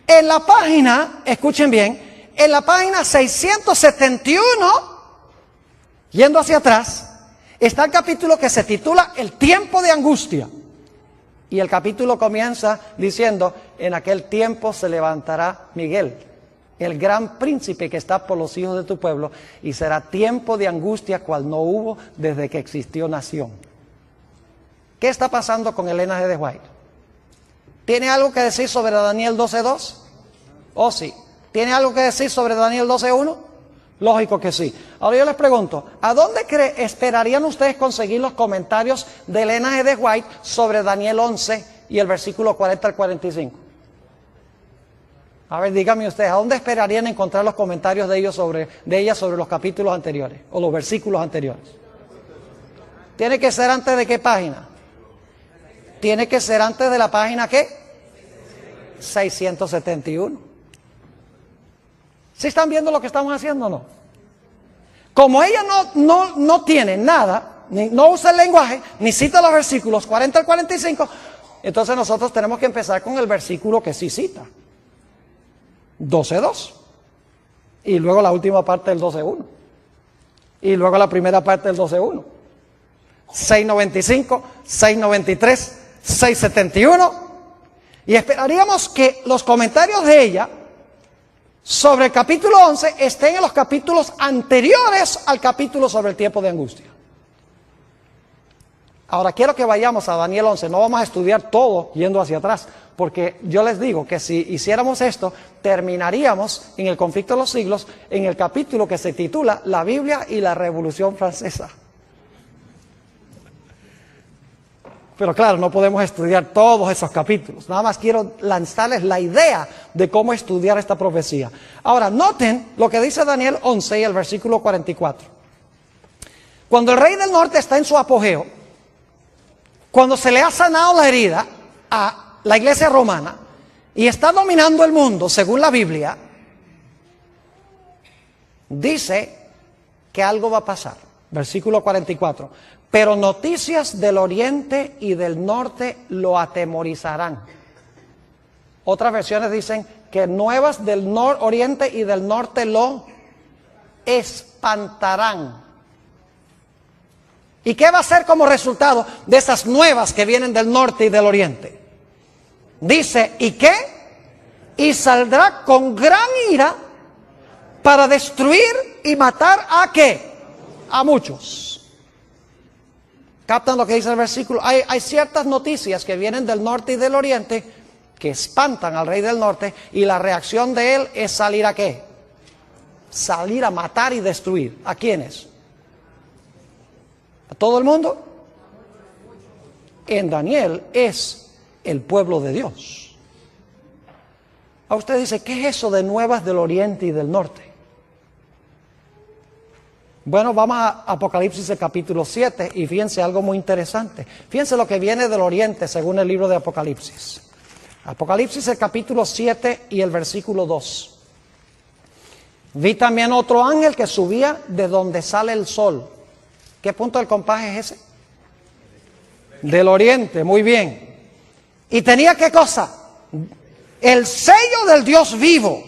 S1: En la página, escuchen bien, en la página 671, yendo hacia atrás, está el capítulo que se titula El tiempo de angustia. Y el capítulo comienza diciendo, en aquel tiempo se levantará Miguel, el gran príncipe que está por los hijos de tu pueblo, y será tiempo de angustia cual no hubo desde que existió nación. ¿Qué está pasando con el linaje de White? ¿Tiene algo que decir sobre Daniel 12:2? Oh, sí. ¿Tiene algo que decir sobre Daniel 12:1? Lógico que sí. Ahora yo les pregunto, ¿a dónde esperarían ustedes conseguir los comentarios del linaje de White sobre Daniel 11 y el versículo 40 al 45? A ver, díganme ustedes, ¿a dónde esperarían encontrar los comentarios de ella sobre los capítulos anteriores o los versículos anteriores? ¿Tiene que ser antes de qué página? Tiene que ser antes de la página ¿qué? 671. ¿Sí están viendo lo que estamos haciendo o no? Como ella no tiene nada, no usa el lenguaje, ni cita los versículos 40 al 45, entonces nosotros tenemos que empezar con el versículo que sí cita. 12:2. Y luego la última parte del 12:1. Y luego la primera parte del 12:1. 695, 693, 671. Y esperaríamos que los comentarios de ella sobre el capítulo 11 estén en los capítulos anteriores al capítulo sobre el tiempo de angustia. Ahora quiero que vayamos a Daniel 11, no vamos a estudiar todo yendo hacia atrás, porque yo les digo que si hiciéramos esto, terminaríamos en el conflicto de los siglos, en el capítulo que se titula La Biblia y la Revolución Francesa. Pero claro, no podemos estudiar todos esos capítulos. Nada más quiero lanzarles la idea de cómo estudiar esta profecía. Ahora, noten lo que dice Daniel 11 y el versículo 44. Cuando el rey del norte está en su apogeo, cuando se le ha sanado la herida a la iglesia romana y está dominando el mundo, según la Biblia, dice que algo va a pasar. Versículo 44. Pero noticias del oriente y del norte lo atemorizarán. Otras versiones dicen que nuevas del oriente y del norte lo espantarán. ¿Y qué va a ser como resultado de esas nuevas que vienen del norte y del oriente? Dice, ¿y qué? Y saldrá con gran ira para destruir y matar ¿a qué? A muchos. ¿Captan lo que dice el versículo? Hay ciertas noticias que vienen del norte y del oriente que espantan al rey del norte, y la reacción de él es salir ¿a qué? Salir a matar y destruir. ¿A quiénes? ¿A todo el mundo? En Daniel es el pueblo de Dios. A usted dice, ¿qué es eso de nuevas del oriente y del norte? Bueno, vamos a Apocalipsis el capítulo 7 y fíjense algo muy interesante. Fíjense lo que viene del oriente según el libro de Apocalipsis. Apocalipsis el capítulo 7 y el versículo 2. Vi también otro ángel que subía de donde sale el sol. ¿Qué punto del compás es ese? Del oriente, muy bien. Y tenía ¿qué cosa? El sello del Dios vivo.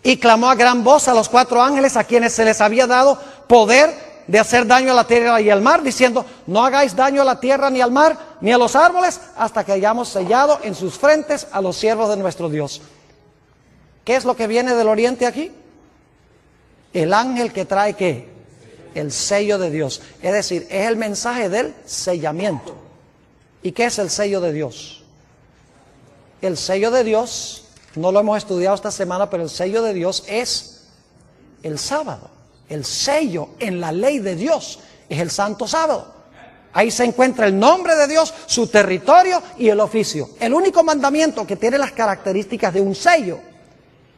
S1: Y clamó a gran voz a los 4 ángeles a quienes se les había dado poder de hacer daño a la tierra y al mar, diciendo, no hagáis daño a la tierra ni al mar ni a los árboles hasta que hayamos sellado en sus frentes a los siervos de nuestro Dios. ¿Qué es lo que viene del oriente aquí? El ángel que trae ¿qué? El sello de Dios. Es decir, es el mensaje del sellamiento. ¿Y qué es el sello de Dios? El sello de Dios, no lo hemos estudiado esta semana, pero el sello de Dios es el sábado. El sello en la ley de Dios es el santo sábado. Ahí se encuentra el nombre de Dios, su territorio y el oficio. El único mandamiento que tiene las características de un sello.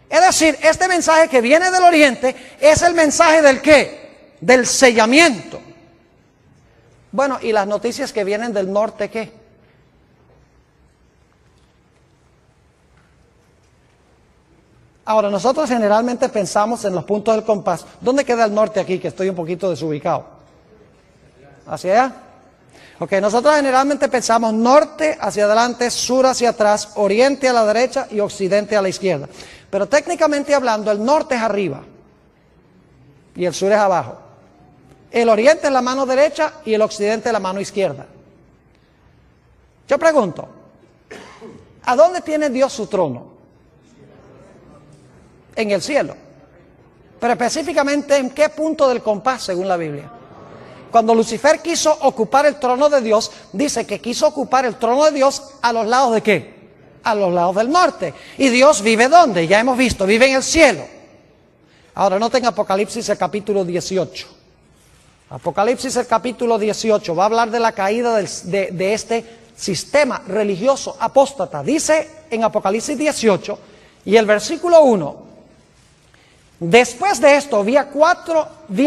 S1: Es decir, este mensaje que viene del oriente es el mensaje del ¿qué? Del sellamiento. Bueno, ¿y las noticias que vienen del norte qué? Ahora, nosotros generalmente pensamos en los puntos del compás. ¿Dónde queda el norte aquí? Que estoy un poquito desubicado. ¿Hacia allá? Ok, nosotros generalmente pensamos norte hacia adelante, sur hacia atrás, oriente a la derecha y occidente a la izquierda. Pero técnicamente hablando, el norte es arriba y el sur es abajo. El oriente es la mano derecha y el occidente es la mano izquierda. Yo pregunto, ¿a dónde tiene Dios su trono? En el cielo. Pero específicamente, ¿en qué punto del compás según la Biblia? Cuando Lucifer quiso ocupar el trono de Dios, dice que quiso ocupar el trono de Dios a los lados ¿de qué? A los lados del norte. ¿Y Dios vive dónde? Ya hemos visto, vive en el cielo. Ahora noten Apocalipsis el capítulo 18. Apocalipsis el capítulo 18 va a hablar de la caída de este sistema religioso apóstata. Dice en Apocalipsis 18 y el versículo 1: después de esto vi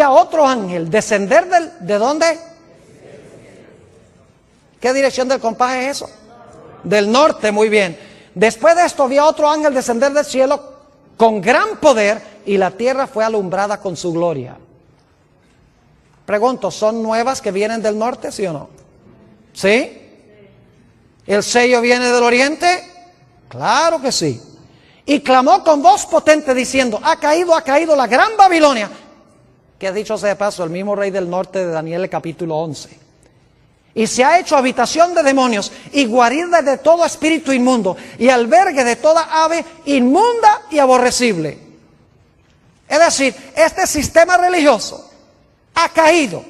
S1: a otro ángel descender ¿de dónde? ¿Qué dirección del compás es eso? Del norte, muy bien. Después de esto vi a otro ángel descender del cielo con gran poder, y la tierra fue alumbrada con su gloria. Pregunto, ¿son nuevas que vienen del norte, sí o no? ¿Sí? ¿El sello viene del oriente? Claro que sí. Y clamó con voz potente diciendo: ha caído la gran Babilonia, que dicho sea de paso, el mismo rey del norte de Daniel, el capítulo 11. Y se ha hecho habitación de demonios y guarida de todo espíritu inmundo y albergue de toda ave inmunda y aborrecible. Es decir, este sistema religioso ha caído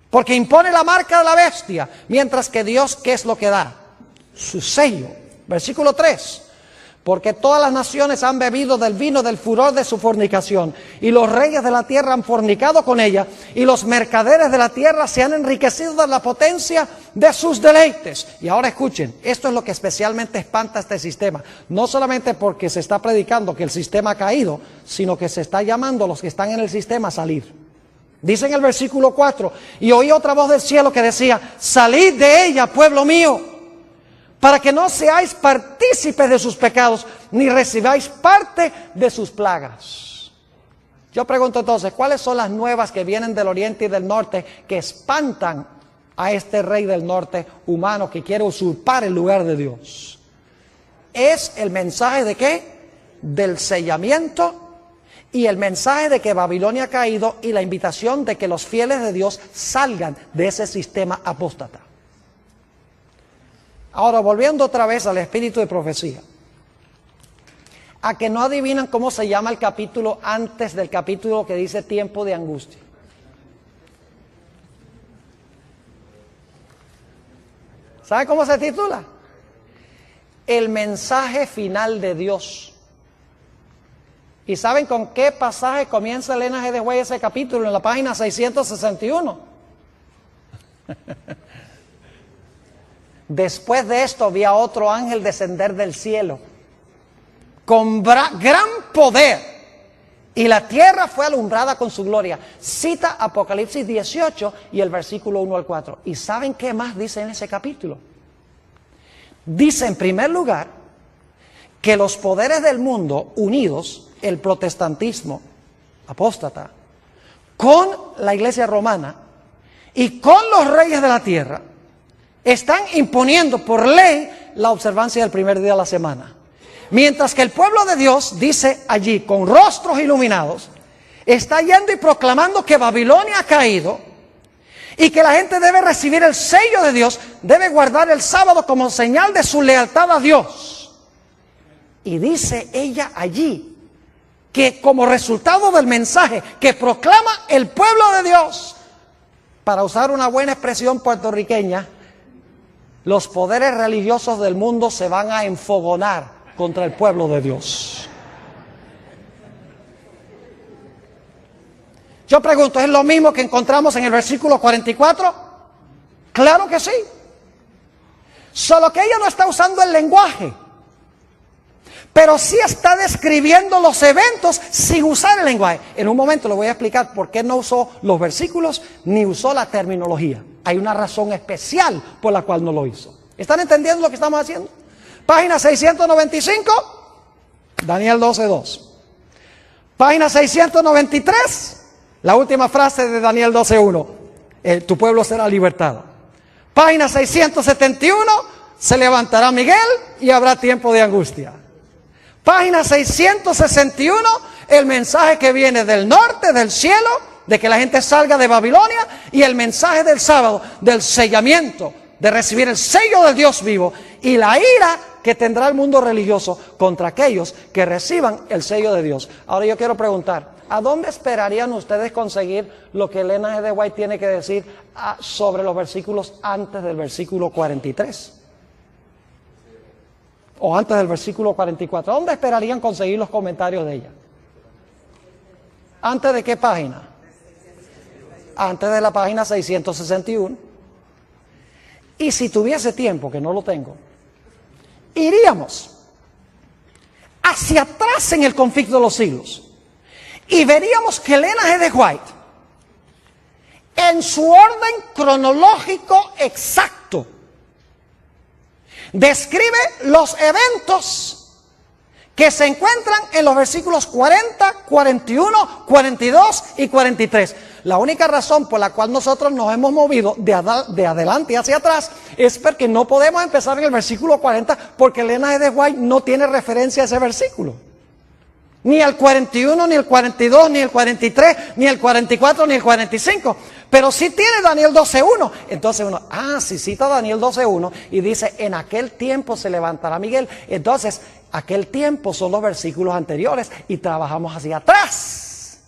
S1: porque impone la marca de la bestia, mientras que Dios, ¿qué es lo que da? Su sello. Versículo 3: porque todas las naciones han bebido del vino del furor de su fornicación, y los reyes de la tierra han fornicado con ella, y los mercaderes de la tierra se han enriquecido de la potencia de sus deleites. Y ahora escuchen, esto es lo que especialmente espanta este sistema, no solamente porque se está predicando que el sistema ha caído, sino que se está llamando a los que están en el sistema a salir. Dice en el versículo 4: y oí otra voz del cielo que decía: salid de ella, pueblo mío, para que no seáis partícipes de sus pecados, ni recibáis parte de sus plagas. Yo pregunto entonces, ¿cuáles son las nuevas que vienen del oriente y del norte que espantan a este rey del norte humano que quiere usurpar el lugar de Dios? Es el mensaje de ¿qué? Del sellamiento, y el mensaje de que Babilonia ha caído, y la invitación de que los fieles de Dios salgan de ese sistema apóstata. Ahora, volviendo otra vez al espíritu de profecía, a que no adivinan cómo se llama el capítulo antes del capítulo que dice tiempo de angustia. ¿Sabe cómo se titula? El mensaje final de Dios. ¿Y saben con qué pasaje comienza Elena G. de White ese capítulo? En la página 661. Después de esto vi a otro ángel descender del cielo con gran poder, y la tierra fue alumbrada con su gloria. Cita Apocalipsis 18 y el versículo 1 al 4. ¿Y saben qué más dice en ese capítulo? Dice en primer lugar que los poderes del mundo unidos, el protestantismo apóstata, con la iglesia romana y con los reyes de la tierra, están imponiendo por ley la observancia del primer día de la semana. Mientras que el pueblo de Dios, dice allí, con rostros iluminados, está yendo y proclamando que Babilonia ha caído y que la gente debe recibir el sello de Dios, debe guardar el sábado como señal de su lealtad a Dios. Y dice ella allí que como resultado del mensaje que proclama el pueblo de Dios, para usar una buena expresión puertorriqueña, los poderes religiosos del mundo se van a enfogonar contra el pueblo de Dios. Yo pregunto, ¿es lo mismo que encontramos en el versículo 44? Claro que sí. Solo que ella no está usando el lenguaje, pero sí está describiendo los eventos sin usar el lenguaje. En un momento le voy a explicar por qué no usó los versículos ni usó la terminología. Hay una razón especial por la cual no lo hizo. ¿Están entendiendo lo que estamos haciendo? Página 695, Daniel 12:2. Página 693, la última frase de Daniel 12:1. Tu pueblo será libertado. Página 671, se levantará Miguel y habrá tiempo de angustia. Página 661, el mensaje que viene del norte, del cielo, de que la gente salga de Babilonia, y el mensaje del sábado, del sellamiento, de recibir el sello del Dios vivo y la ira que tendrá el mundo religioso contra aquellos que reciban el sello de Dios. Ahora yo quiero preguntar, ¿a dónde esperarían ustedes conseguir lo que Elena G. de White tiene que decir sobre los versículos antes del versículo 43? O antes del versículo 44. ¿Dónde esperarían conseguir los comentarios de ella? ¿Antes de qué página? Antes de la página 661. Y si tuviese tiempo, que no lo tengo, iríamos hacia atrás en el conflicto de los siglos y veríamos que Elena G. de White, en su orden cronológico exacto, describe los eventos que se encuentran en los versículos 40, 41, 42 y 43. La única razón por la cual nosotros nos hemos movido de adelante hacia atrás es porque no podemos empezar en el versículo 40 porque Elena G. de White no tiene referencia a ese versículo. Ni el 41, ni el 42, ni el 43, ni el 44, ni el 45. Pero sí tiene Daniel 12:1. Entonces uno, si cita Daniel 12:1 y dice, en aquel tiempo se levantará Miguel. Entonces, aquel tiempo son los versículos anteriores y trabajamos hacia atrás.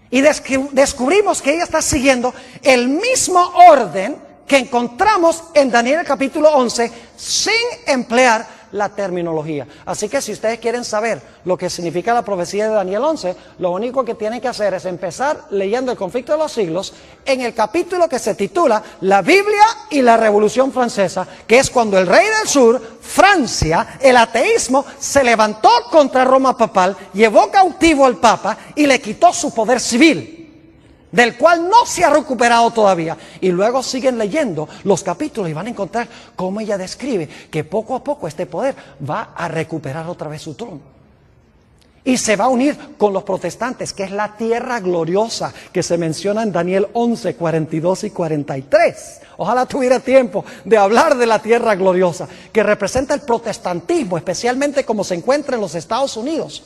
S1: Y descubrimos que ella está siguiendo el mismo orden que encontramos en Daniel capítulo 11 sin emplear la terminología. Así que si ustedes quieren saber lo que significa la profecía de Daniel 11, lo único que tienen que hacer es empezar leyendo el conflicto de los siglos en el capítulo que se titula La Biblia y la Revolución Francesa, que es cuando el rey del sur, Francia, el ateísmo, se levantó contra Roma papal, llevó cautivo al papa y le quitó su poder civil, del cual no se ha recuperado todavía. Y luego siguen leyendo los capítulos y van a encontrar cómo ella describe que poco a poco este poder va a recuperar otra vez su trono. Y se va a unir con los protestantes, que es la tierra gloriosa que se menciona en Daniel 11, 42 y 43. Ojalá tuviera tiempo de hablar de la tierra gloriosa, que representa el protestantismo, especialmente como se encuentra en los Estados Unidos.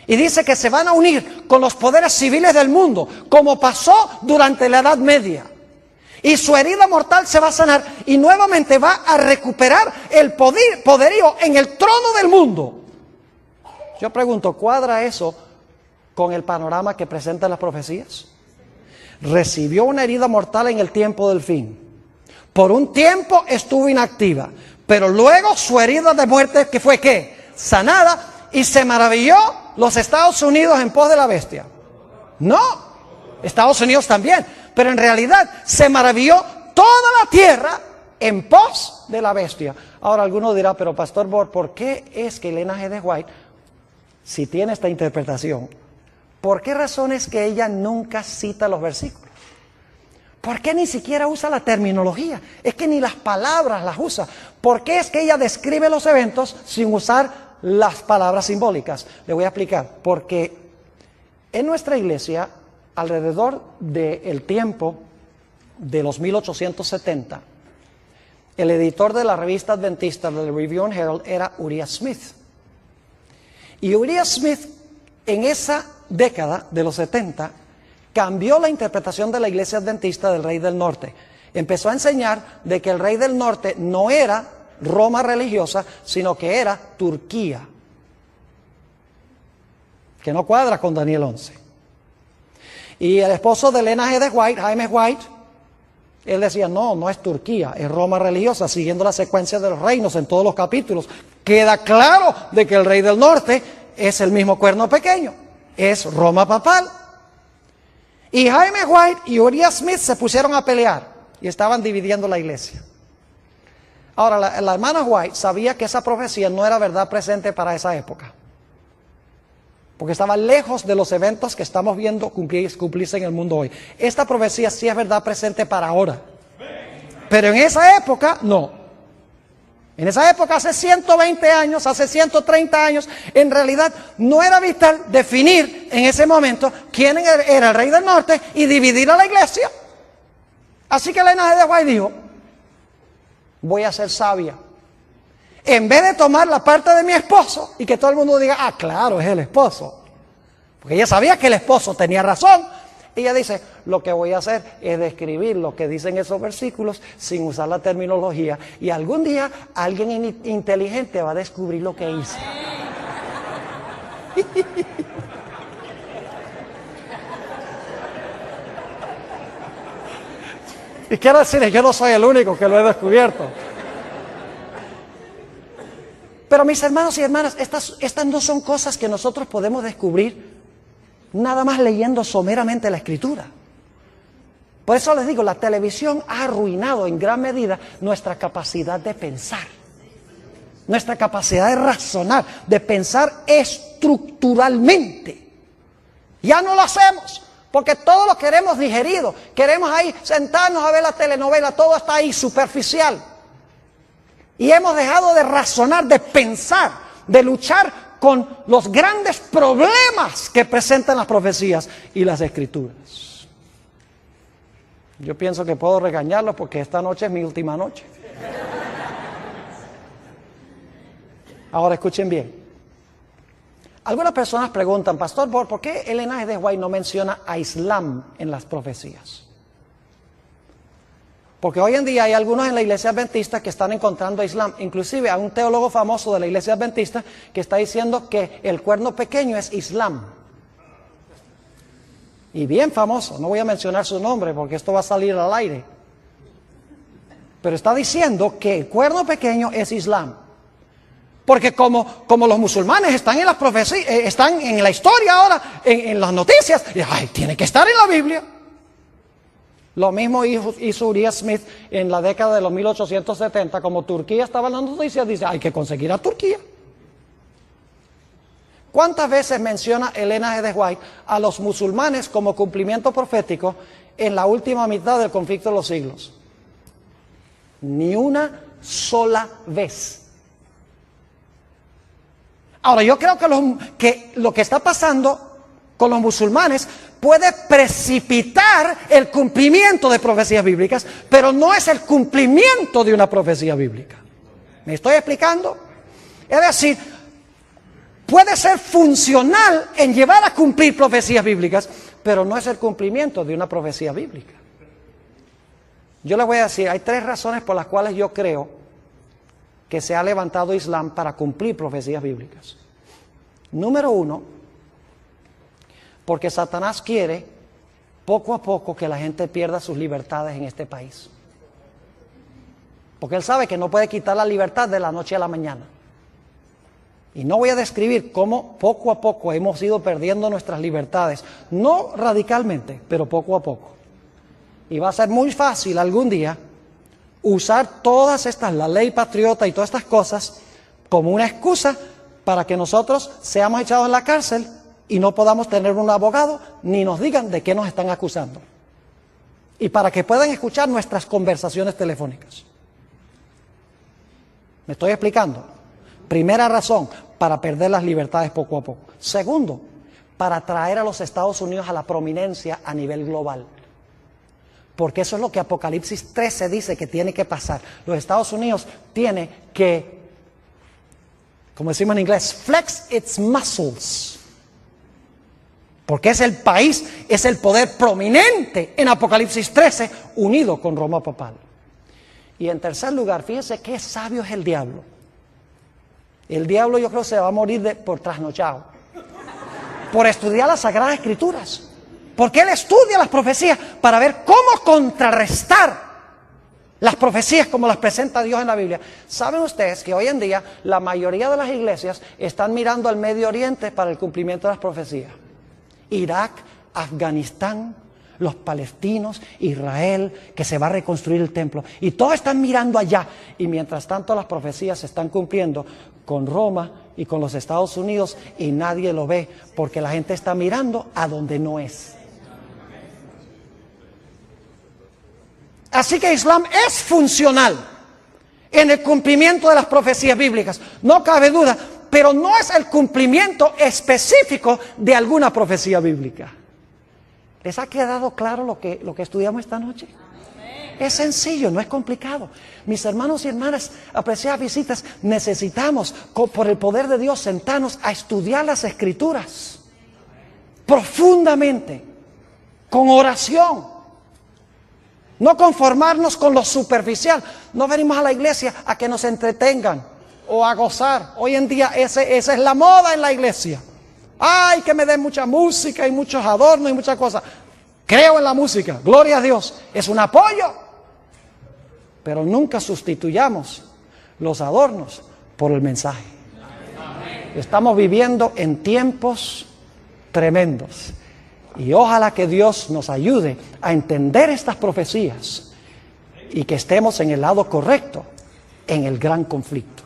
S1: Y dice que se van a unir con los poderes civiles del mundo, como pasó durante la Edad Media. Y su herida mortal se va a sanar y nuevamente va a recuperar el poderío en el trono del mundo. Yo pregunto, ¿cuadra eso con el panorama que presentan las profecías? Recibió una herida mortal en el tiempo del fin. Por un tiempo estuvo inactiva, pero luego su herida de muerte, que fue ¿qué? Sanada. Y se maravilló los Estados Unidos en pos de la bestia. No, Estados Unidos también, pero en realidad se maravilló toda la tierra en pos de la bestia. Ahora alguno dirá, pero Pastor Bor, ¿por qué es que Elena G. de White, si tiene esta interpretación, por qué razón es que ella nunca cita los versículos? ¿Por qué ni siquiera usa la terminología? Es que ni las palabras las usa. ¿Por qué es que ella describe los eventos sin usar las palabras simbólicas? Le voy a explicar. Porque en nuestra iglesia, alrededor del tiempo de los 1870, el editor de la revista adventista del Review and Herald era Uriah Smith. Y Uriah Smith, en esa década de los 70, cambió la interpretación de la iglesia adventista del Rey del Norte. Empezó a enseñar de que el Rey del Norte no era Roma religiosa, sino que era Turquía, que no cuadra con Daniel 11. Y el esposo de Elena G. de White, Jaime White, él decía, no es Turquía, es Roma religiosa, siguiendo la secuencia de los reinos en todos los capítulos. Queda claro de que el rey del norte es el mismo cuerno pequeño, es Roma papal. Y Jaime White y Uriah Smith se pusieron a pelear y estaban dividiendo la iglesia. Ahora, la hermana White sabía que esa profecía no era verdad presente para esa época, porque estaba lejos de los eventos que estamos viendo cumplirse en el mundo hoy. Esta profecía sí es verdad presente para ahora, pero en esa época no. En esa época, hace 120 años, hace 130 años, en realidad no era vital definir en ese momento quién era el rey del norte y dividir a la iglesia. Así que Elena G. de White dijo, voy a ser sabia. En vez de tomar la parte de mi esposo y que todo el mundo diga, claro, es el esposo. Porque ella sabía que el esposo tenía razón. Y ella dice, lo que voy a hacer es describir lo que dicen esos versículos sin usar la terminología. Y algún día alguien inteligente va a descubrir lo que hice. Y quiero decirles, yo no soy el único que lo he descubierto. Pero mis hermanos y hermanas, estas no son cosas que nosotros podemos descubrir nada más leyendo someramente la Escritura. Por eso les digo, la televisión ha arruinado en gran medida nuestra capacidad de pensar, nuestra capacidad de razonar, de pensar estructuralmente. Ya no lo hacemos, porque todo lo queremos digerido. Queremos ahí sentarnos a ver la telenovela, todo está ahí superficial. Y hemos dejado de razonar, de pensar, de luchar con los grandes problemas que presentan las profecías y las Escrituras. Yo pienso que puedo regañarlos porque esta noche es mi última noche. Ahora escuchen bien. Algunas personas preguntan, Pastor, ¿por qué Ellen G. de White no menciona a Islam en las profecías? Porque hoy en día hay algunos en la iglesia adventista que están encontrando a Islam. Inclusive hay un teólogo famoso de la iglesia adventista que está diciendo que el cuerno pequeño es Islam. Y bien famoso, no voy a mencionar su nombre porque esto va a salir al aire. Pero está diciendo que el cuerno pequeño es Islam. Porque como los musulmanes están en las profecías, están en la historia ahora, en las noticias, tiene que estar en la Biblia. Lo mismo hizo Uriah Smith en la década de los 1870, como Turquía estaba en las noticias, dice, hay que conseguir a Turquía. ¿Cuántas veces menciona Ellen G. de White a los musulmanes como cumplimiento profético en la última mitad del conflicto de los siglos? Ni una sola vez. Ahora, yo creo que lo que está pasando con los musulmanes puede precipitar el cumplimiento de profecías bíblicas, pero no es el cumplimiento de una profecía bíblica. ¿Me estoy explicando? Es decir, puede ser funcional en llevar a cumplir profecías bíblicas, pero no es el cumplimiento de una profecía bíblica. Yo les voy a decir, hay 3 razones por las cuales yo creo que se ha levantado Islam para cumplir profecías bíblicas. Número 1, porque Satanás quiere poco a poco que la gente pierda sus libertades en este país. Porque él sabe que no puede quitar la libertad de la noche a la mañana. Y no voy a describir cómo poco a poco hemos ido perdiendo nuestras libertades. No radicalmente, pero poco a poco. Y va a ser muy fácil algún día usar todas estas, la ley patriota y todas estas cosas, como una excusa para que nosotros seamos echados en la cárcel y no podamos tener un abogado, ni nos digan de qué nos están acusando. Y para que puedan escuchar nuestras conversaciones telefónicas. ¿Me estoy explicando? Primera razón, para perder las libertades poco a poco. Segundo, para traer a los Estados Unidos a la prominencia a nivel global. Porque eso es lo que Apocalipsis 13 dice que tiene que pasar. Los Estados Unidos tiene que, como decimos en inglés, flex its muscles. Porque es el país, es el poder prominente en Apocalipsis 13, unido con Roma papal. Y en tercer lugar, fíjense qué sabio es el diablo. El diablo yo creo se va a morir por trasnochado. Por estudiar las Sagradas Escrituras. Porque él estudia las profecías para ver cómo contrarrestar las profecías como las presenta Dios en la Biblia. ¿Saben ustedes que hoy en día la mayoría de las iglesias están mirando al Medio Oriente para el cumplimiento de las profecías? Irak, Afganistán, los palestinos, Israel, que se va a reconstruir el templo. Y todos están mirando allá. Y mientras tanto las profecías se están cumpliendo con Roma y con los Estados Unidos y nadie lo ve porque la gente está mirando a donde no es. Así que Islam es funcional en el cumplimiento de las profecías bíblicas. No cabe duda, pero no es el cumplimiento específico de alguna profecía bíblica. ¿Les ha quedado claro lo que estudiamos esta noche? Es sencillo, no es complicado. Mis hermanos y hermanas, apreciadas visitas, necesitamos, por el poder de Dios, sentarnos a estudiar las Escrituras profundamente con oración. No conformarnos con lo superficial. No venimos a la iglesia a que nos entretengan o a gozar. Hoy en día esa es la moda en la iglesia. Ay, que me den mucha música y muchos adornos y muchas cosas. Creo en la música, gloria a Dios, es un apoyo. Pero nunca sustituyamos los adornos por el mensaje. Estamos viviendo en tiempos tremendos. Y ojalá que Dios nos ayude a entender estas profecías y que estemos en el lado correcto en el gran conflicto.